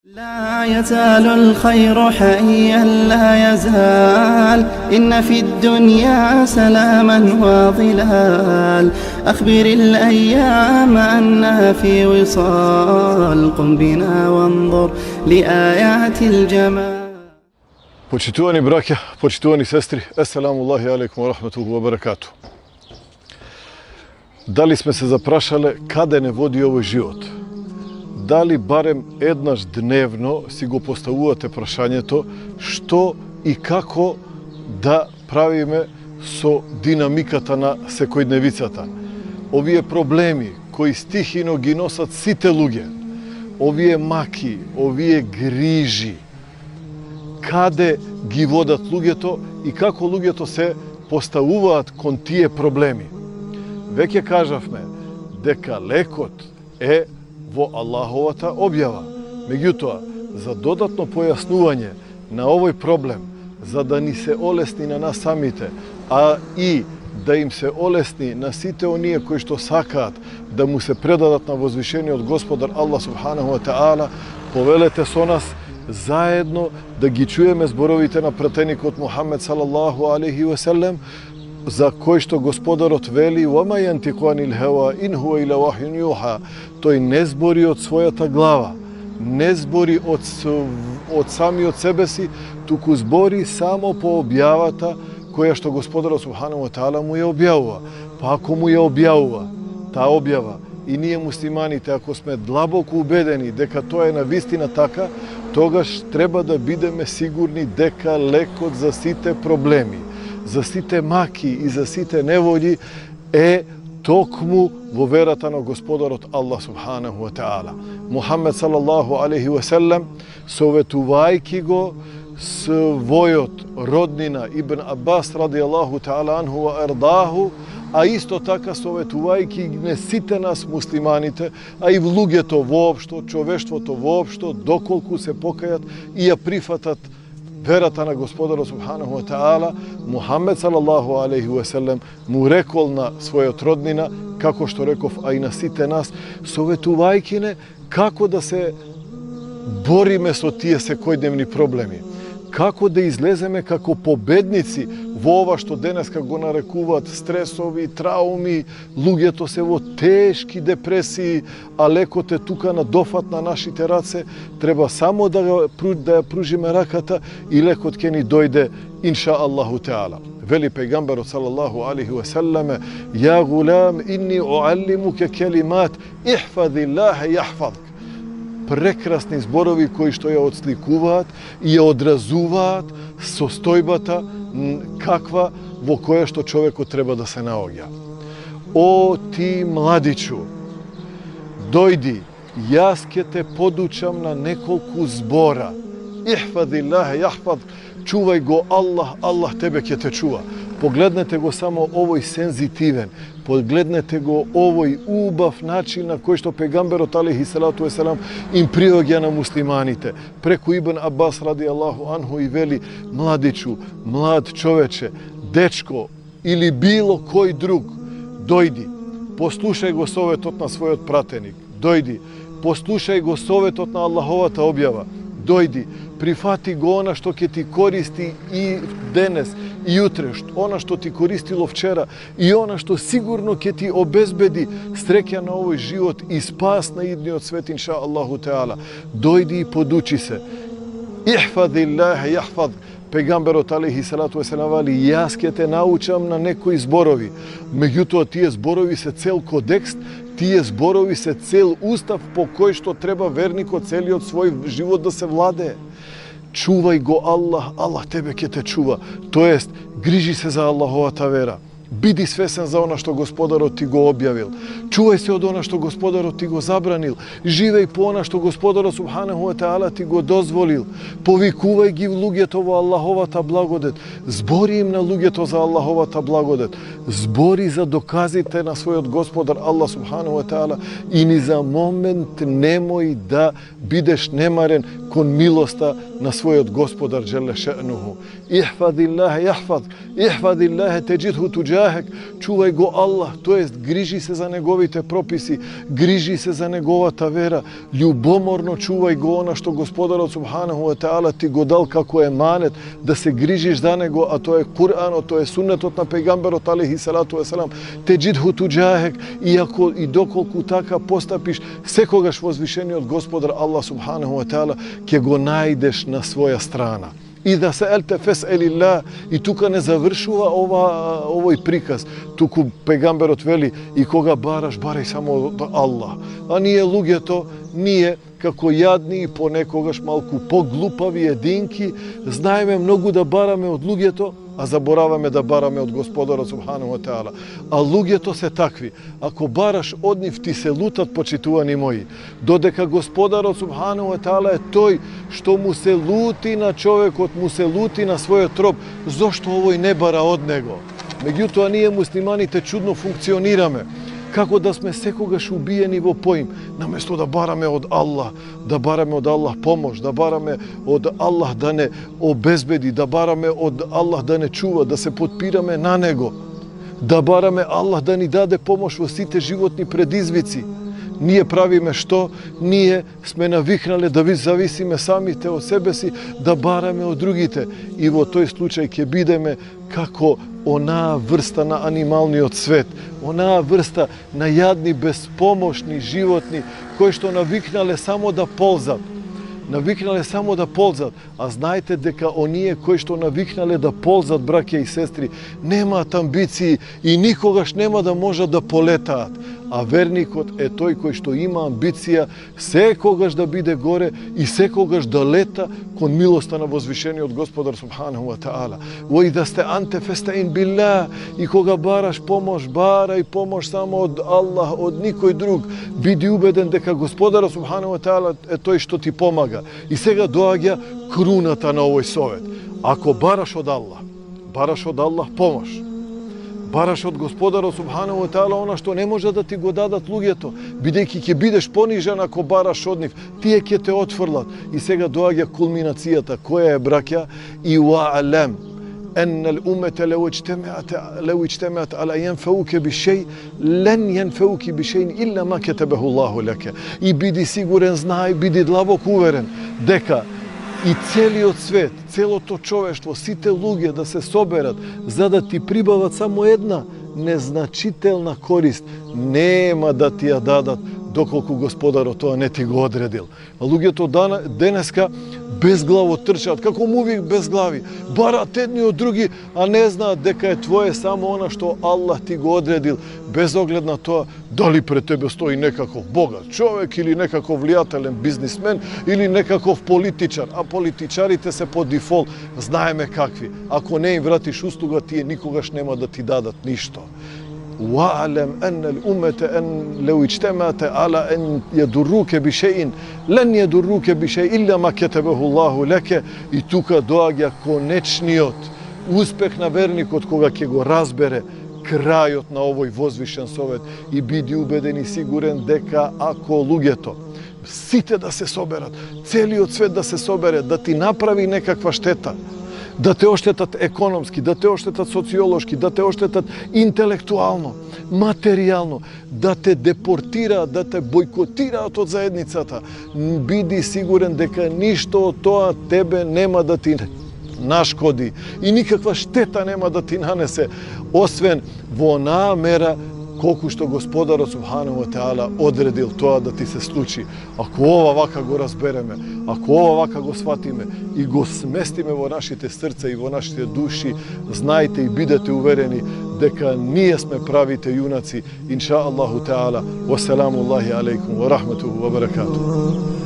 لا يزال الخير حيا لا يزال إن في الدنيا سلاما وظلال أخبر الأيام أنها في وصال قم بنا وانظر لآيات الجمال. Počituvani braća, počituvani sestri, assalamu alaikum wa rahmatullahi wa barakatuh. Da li sme se zaprašale kada ne vodi ovaj život? Da li barem еднаш dnevno si го поставувате прашањето што и како да правиме со динамиката на секојдневицата? Овие проблеми кои стихино ги носат сите луѓе, овие маки, овие грижи, каде ги водат луѓето и како луѓето се поставуваат кон тие проблеми? Веќе кажавме дека лекот е во Аллаховата објава. Меѓутоа, за додатно појаснување на овој проблем, за да ни се олесни на нас самите, а и да им се олесни на сите оние кои што сакаат да му се предадат на возвишениот Господар Аллах субханаху ва таала, повелете со нас заедно да ги чуеме зборовите на пратеникот Мухамед салаллаху алейхи ва селем, за кој што Господарот вели وَمَا يَنْتِقُ عَنِ الْهَوَىٰ إِنْ هُوَ إِلَّا وَحْيٌ يُوحَىٰ. Тој не збори од својата глава, не збори од самиот себе си, туку збори само по објавата која што Господарот субханаху ва таала му ја објавува. Па ако му ја објавува таа објава и ние муслиманите, ако сме длабоко убедени дека тоа е навистина така, тогаш треба да бидеме сигурни дека лекот за сите проблеми, за сите маки и за сите неволји е токму во верата на Господарот Аллах субханаху ва таала. Мухамед салаллаху алейхи ва селем, советувајки го својот роднина Ибн Аббас радијаллаху таала анху ва ердаху, а исто така советувајки не сите нас муслиманите, а и луѓето воопшто, човештвото воопшто, доколку се покајат и ја прифатат верата на Господарот субханаху ва таала, Мухамед салаллаху алейхи ва селем му рекол на својот роднина, како што реков, а и на сите нас, советувајки не како да се бориме со тие секојдневни проблеми, како да излеземе како победници во ова што денеска го нарекуваат стресови, трауми, луѓето се во тешки депресии, а лекот е тука на дофат на нашите раце, треба само да ја пружиме раката и лекот ќе ни дојде инша Аллаху таала. Вели пејгамберот салаллаху алейхи ва селеме: "Ја гулам инни уаллимуке келимат, ихфазиллаха јахфазк." Прекрасни зборови кои што ја отсликуваат и ја одразуваат состојбата каква во која што човекот треба да се наоѓа. О ти младичу, дојди, јас ќе те подучам на неколку збора. Ихфазиллаха јахфазк, чувај го Аллах, Аллах тебе ќе те чува. Погледнете го само овој сензитивен, погледнете го овој убав начин на кој што пегамберот алейхи салату веселам им приоѓа на муслиманите. Преку Ибн Аббас радијаллаху анху и вели: младичу, млад човече, дечко или било кој друг, дојди, послушај го советот на својот пратеник, дојди, послушај го советот на Аллаховата објава, дојди, прифати го она што ќе ти користи и денес, и утре, она што ти користило вчера и она што сигурно ќе ти обезбеди среќа на овој живот и спас на идниот свет инша Аллаху таала. Дојди и подучи се. Ихфазиллаха јахфазк. Пегамберот алейхи салату веселам вели: јас ќе те научам на некои зборови. Меѓутоа тие зборови се цел кодекс, тие зборови се цел устав по кој што треба верникот целиот свој живот да се владее. Чувај го Аллах, Аллах тебе ќе те чува. Тоест, грижи се за Аллаховата вера. Биди свесен за она што Господарот ти го објавил. Чувај се од она што Господарот ти го забранил. Живеј по она што Господарот субханаху ва таала ти го дозволил. Повикувај ги луѓето во Аллаховата благодет. Збори им на луѓето за Аллаховата благодет. Збори за доказите на својот Господар Аллах субханаху ва таала и ни за момент немој да бидеш немарен kon milosta na svojot gospodar dželle še'nuhu. Ihfadillahe jahfad, ihfadillahe teđidhu tuđahek, čuvaj go Allah, to jest griži se za njegovite propisi, griži se za njegovata vera, ljubomorno čuvaj go ona što gospodar subhanahu wa ta'ala ti go dal kako je manet, da se grižiš za nego, a to je Kur'an, to je sunnetot na pejgamberot alihi salatu wasalam, teđidhu tuđahek, iako i dokolku taka postapiš, sekogaš vozvišeni od gospodara Allah subhanahu wa ta'ala, kje go najdeš na svoja strana. I da se elte fes'elillah, i tuka ne završuva ovoj prikaz. Tuku pejgamberot veli, i koga baraš, baraj samo od Allah. A nije luge to, nije kako jadni i ponekogaš malku poglupavi jedinki, znajme mnogu da barame od luge to, a zaboravame da barame od gospodara subhanahu wa ta'ala. A luge to se takvi. Ako baraš od njih ti se lutat, počituvani moji. Dodeka gospodara subhanahu wa ta'ala je toj što mu se luti na čovjekot, mu se luti na svoj trop, zašto ovoj ne bara od nego? Međutim, a nije muslimani te čudno funkcionirame. Kako da sme sekogaš ubijeni vo pojim, namjesto da barame od Allah pomoć, da barame od Allah da ne obezbedi, da barame od Allah da ne čuva, da se potpirame na nego, da barame Allah da ni dade pomoć vo site životni predizvici. Nije pravime što, nije sme naviknale da vi zavisime samite od sebe si, da barame od drugite. I vo toj slučaj kje bideme kako ona vrsta na animalni od svet, ona vrsta na jadni, bespomoćni, životni, koji što naviknale samo da polzat. Naviknale samo da polzat, a znajte deka onije koji što naviknale da polzat, brake i sestri, nema ambiciji i nikogaš nema da može da poletat. A vernikot je toj koji što ima ambicija sekogaš da bide gore i sekogaš da leta kon milosta na vozvišeni od gospodar subhanahu wa ta'ala. Vo i da ste ante festa'in billah, i koga baraš pomoć, baraj pomoć samo od Allah, od nikoj drug. Bidi ubeden deka gospodara subhanahu wa ta'ala je toj što ti pomaga. I sega doagja krunata na ovoj sovet. Ako baraš od Allah pomoć. Baraš od gospodara subhanahu wa ta'ala ona što ne može da ti go dadat lugjeto. Bideki kje bideš ponižan ako baraš od njih, tije kje te otvrlat. I sega doagja kulminacijata koja je brakja i wa'alam en al umete leu ičtemeat ala jenfeuke bi šej, len jenfeuki bi šejn illa ma ketebehu Allahu leke. I bidi siguren, znaj, bidi dlavok uveren, deka i cijeli od svet, cijelo to čoveštvo, site luge da se soberat, za da ti pribavat samo jedna neznačitelna korist, nema da ti ja dadat dokoliko gospodaro to ne ti go odredil. A luge to deneska bezglavo trčat, kako mu uvijek bez glavi, barat jedni od drugi, a ne zna deka je tvoje samo ona što Allah ti go odredil, bez ogled na to da li pred tebe stoji nekakav bogat čovjek ili nekakav vlijateljen biznismen ili nekakav političar, a političarite se po default znajeme kakvi. Ako ne im vratiš usluga, ti je nikogaš nema da ti dadat ništa. وَعَلَمْ أَنَّ الْأُمَّةَ أَنْ لَوْ اجْتَمَعَتَ عَلَى أَنْ يَدُرُّكَ بِشَيْءٍ لَنْ يَدُرُّكَ بِشَيْءٍ إِلَّا مَا كَتَبَهُ اللَّهُ لَكَ. I tuka doagja konečniot, uspeh na vernik od koga ke go razbere, krajot na ovoj vozvišen sovet i bidi ubeden i siguren deka ako lugeto. Site da se soberat, celi od svet da se sobere, da ti napravi nekakva šteta, da te oštetat ekonomski, da te oštetat sociološki, da te oštetat intelektualno, materijalno, da te deportira, da te bojkotira od zajednicata. Bidi siguren deka ništa od toga tebe nema da ti naškodi i nikakva šteta nema da ti nanese, osven vo namera koliko što gospodara subhanahu wa ta'ala odredil to da ti se sluči. Ako ova vaka go razbereme, ako ova vaka go shvatime i go smestime vo našite srce i vo našite duši, znajte i bidete uvereni deka nije sme pravite junaci, inša Allahu ta'ala. Wassalamu Allahi alaikum wa rahmatuhu wa barakatuhu.